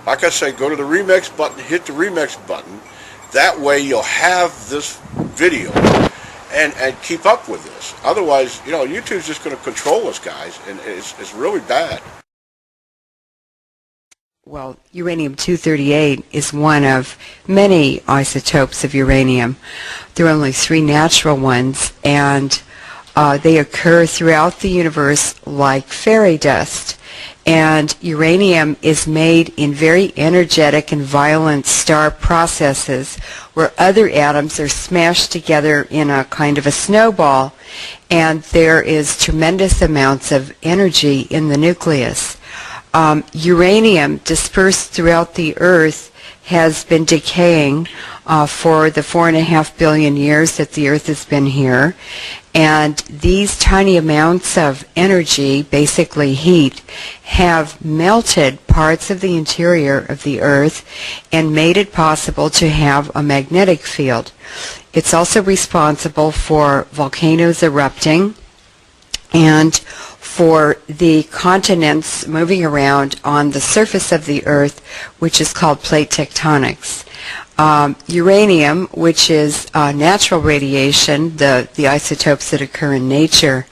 like I say, go to the remix button, hit the remix button. That way you'll have this video and keep up with this. Otherwise, you know, YouTube's just going to control us, guys, and it's really bad. Well, uranium-238 is one of many isotopes of uranium. There are only 3 natural ones, and they occur throughout the universe like fairy dust. And uranium is made in very energetic and violent star processes where other atoms are smashed together in a kind of a snowball, and there is tremendous amounts of energy in the nucleus. Uranium dispersed throughout the Earth has been decaying for the 4.5 billion years that the Earth has been here. And these tiny amounts of energy, basically heat, have melted parts of the interior of the Earth and made it possible to have a magnetic field. It's also responsible for volcanoes erupting and for the continents moving around on the surface of the Earth, which is called plate tectonics. Uranium, which is natural radiation, the isotopes that occur in nature,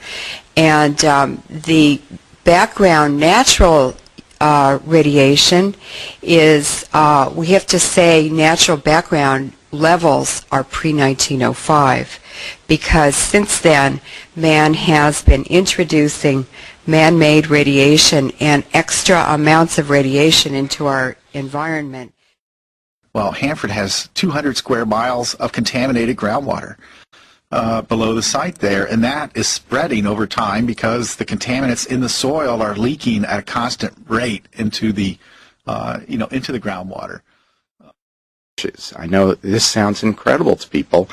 and the background natural radiation is, we have to say, natural background levels are pre-1905, because since then man has been introducing man-made radiation and extra amounts of radiation into our environment. Well, Hanford has 200 square miles of contaminated groundwater below the site there, and that is spreading over time because the contaminants in the soil are leaking at a constant rate into the, into the groundwater. I know this sounds incredible to people,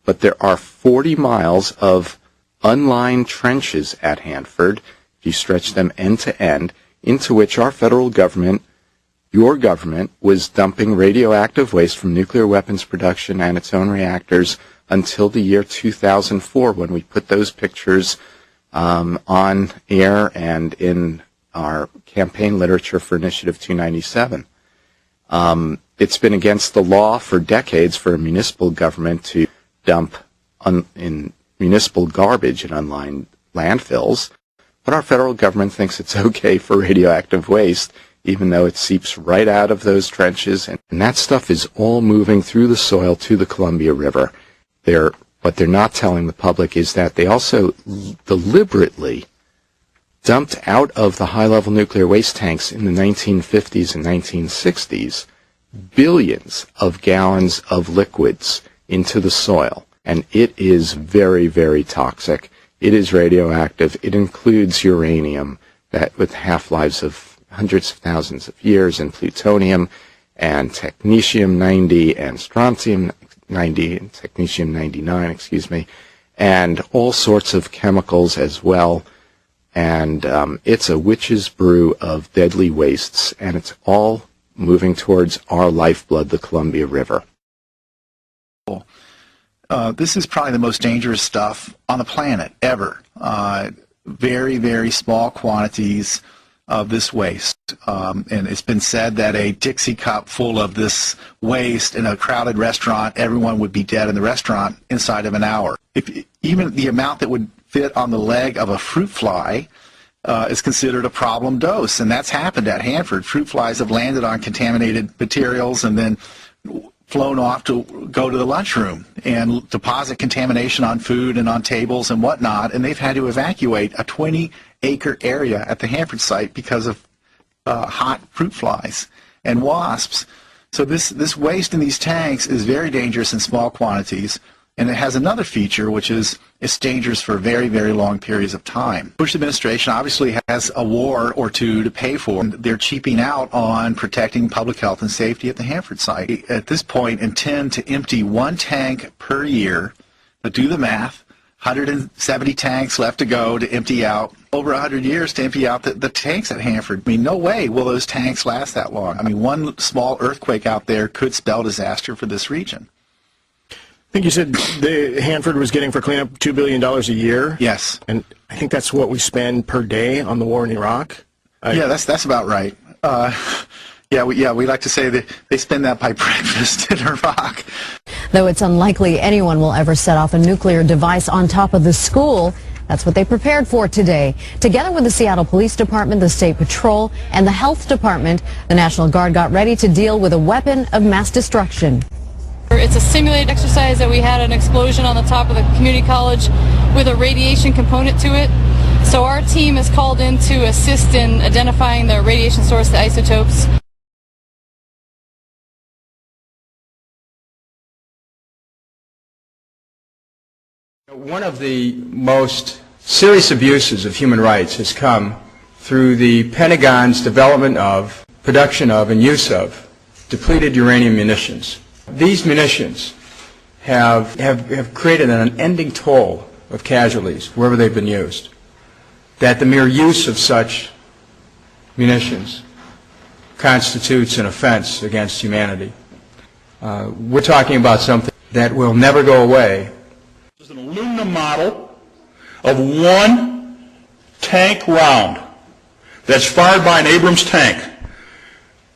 but there are 40 miles of unlined trenches at Hanford, if you stretch them end to end, into which our federal government, your government, was dumping radioactive waste from nuclear weapons production and its own reactors until the year 2004, when we put those pictures on air and in our campaign literature for Initiative 297. It's been against the law for decades for a municipal government to dump in municipal garbage in unlined landfills, but our federal government thinks it's okay for radioactive waste, even though it seeps right out of those trenches, and that stuff is all moving through the soil to the Columbia River. What they're not telling the public is that they also deliberately dumped out of the high-level nuclear waste tanks in the 1950s and 1960s billions of gallons of liquids into the soil, and it is very, very toxic. It is radioactive. It includes uranium, that with half-lives of hundreds of thousands of years, and plutonium, and technetium-90, and strontium-90, and technetium-99, excuse me, and all sorts of chemicals as well. And it's a witch's brew of deadly wastes, and it's all moving towards our lifeblood, the Columbia River. This is probably the most dangerous stuff on the planet ever. Very, very small quantities of this waste. And it's been said that a Dixie cup full of this waste in a crowded restaurant, everyone would be dead in the restaurant inside of an hour. Even the amount that would fit on the leg of a fruit fly is considered a problem dose, and that's happened at Hanford. Fruit flies have landed on contaminated materials and then flown off to go to the lunchroom and deposit contamination on food and on tables and whatnot, and they've had to evacuate a 20-acre area at the Hanford site because of hot fruit flies and wasps. So this waste in these tanks is very dangerous in small quantities. And it has another feature, which is it's dangerous for very, very long periods of time. Bush administration obviously has a war or two to pay for. They're cheaping out on protecting public health and safety at the Hanford site. At this point, intend to empty 1 tank per year. But do the math. 170 tanks left to go to empty out. Over 100 years to empty out the tanks at Hanford. I mean, no way will those tanks last that long. I mean, one small earthquake out there could spell disaster for this region. I think you said Hanford was getting for cleanup $2 billion a year. Yes. And I think that's what we spend per day on the war in Iraq. Yeah, that's about right. Yeah, we like to say that they spend that by breakfast in Iraq. Though it's unlikely anyone will ever set off a nuclear device on top of the school, that's what they prepared for today. Together with the Seattle Police Department, the State Patrol, and the Health Department, the National Guard got ready to deal with a weapon of mass destruction. It's a simulated exercise that we had an explosion on the top of the community college with a radiation component to it. So our team is called in to assist in identifying the radiation source, the isotopes. One of the most serious abuses of human rights has come through the Pentagon's development of, production of, and use of depleted uranium munitions. These munitions have created an unending toll of casualties wherever they've been used. That the mere use of such munitions constitutes an offense against humanity. We're talking about something that will never go away. This is an aluminum model of one tank round that's fired by an Abrams tank.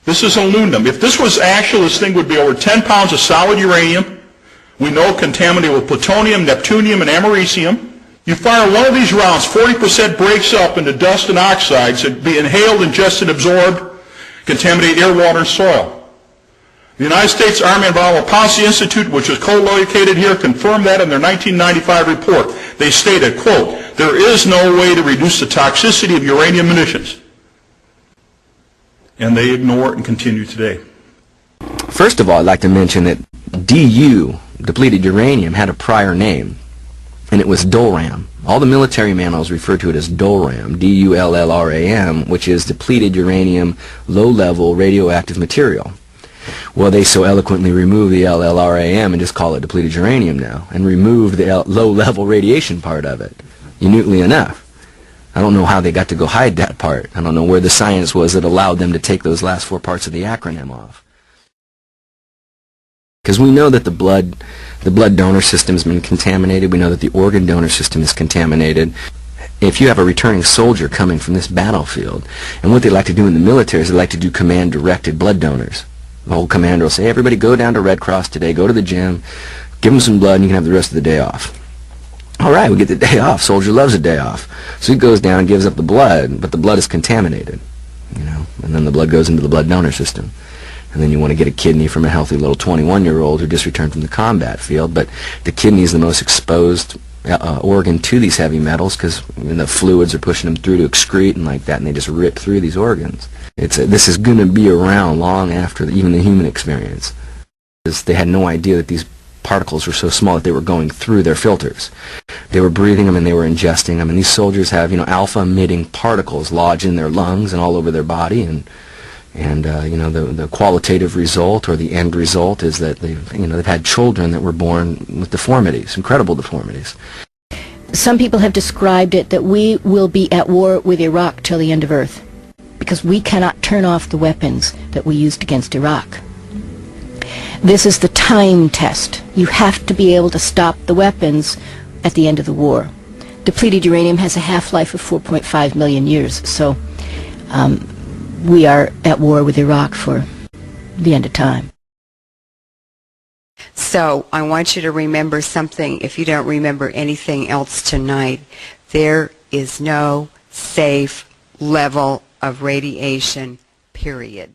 This is aluminum. If this was actual, this thing would be over 10 pounds of solid uranium. We know contaminated with plutonium, neptunium, and americium. You fire one of these rounds, 40% breaks up into dust and oxides that be inhaled, ingested, absorbed, contaminate air, water, and soil. The United States Army Environmental Policy Institute, which is co-located here, confirmed that in their 1995 report. They stated, quote, "There is no way to reduce the toxicity of uranium munitions." And they ignore it and continue today. First of all, I'd like to mention that DU, depleted uranium, had a prior name, and it was DOLRAM. All the military manuals refer to it as DOLRAM, D-U-L-L-R-A-M, which is depleted uranium, low-level radioactive material. Well, they so eloquently remove the LLRAM and just call it depleted uranium now, and remove the low-level radiation part of it, minutely enough. I don't know how they got to go hide that part. I don't know where the science was that allowed them to take those last four parts of the acronym off. Because we know that the blood donor system has been contaminated. We know that the organ donor system is contaminated. If you have a returning soldier coming from this battlefield, and what they like to do in the military is they like to do command-directed blood donors. The whole commander will say, everybody go down to Red Cross today, go to the gym, give them some blood, and you can have the rest of the day off. All right, we get the day off. Soldier loves a day off. So he goes down and gives up the blood, but the blood is contaminated, and then the blood goes into the blood donor system. And then you want to get a kidney from a healthy little 21-year-old who just returned from the combat field, but the kidney is the most exposed organ to these heavy metals because the fluids are pushing them through to excrete and like that, and they just rip through these organs. This is going to be around long after even the human experience. They had no idea that these particles were so small that they were going through their filters. They were breathing them and they were ingesting them, and these soldiers have alpha-emitting particles lodged in their lungs and all over their body, and the qualitative result or the end result is that they've had children that were born with deformities, incredible deformities. Some people have described it that we will be at war with Iraq till the end of Earth because we cannot turn off the weapons that we used against Iraq. This is the time test. You have to be able to stop the weapons at the end of the war. Depleted uranium has a half-life of 4.5 million years, so we are at war with Iraq for the end of time. So I want you to remember something. If you don't remember anything else tonight, there is no safe level of radiation, period.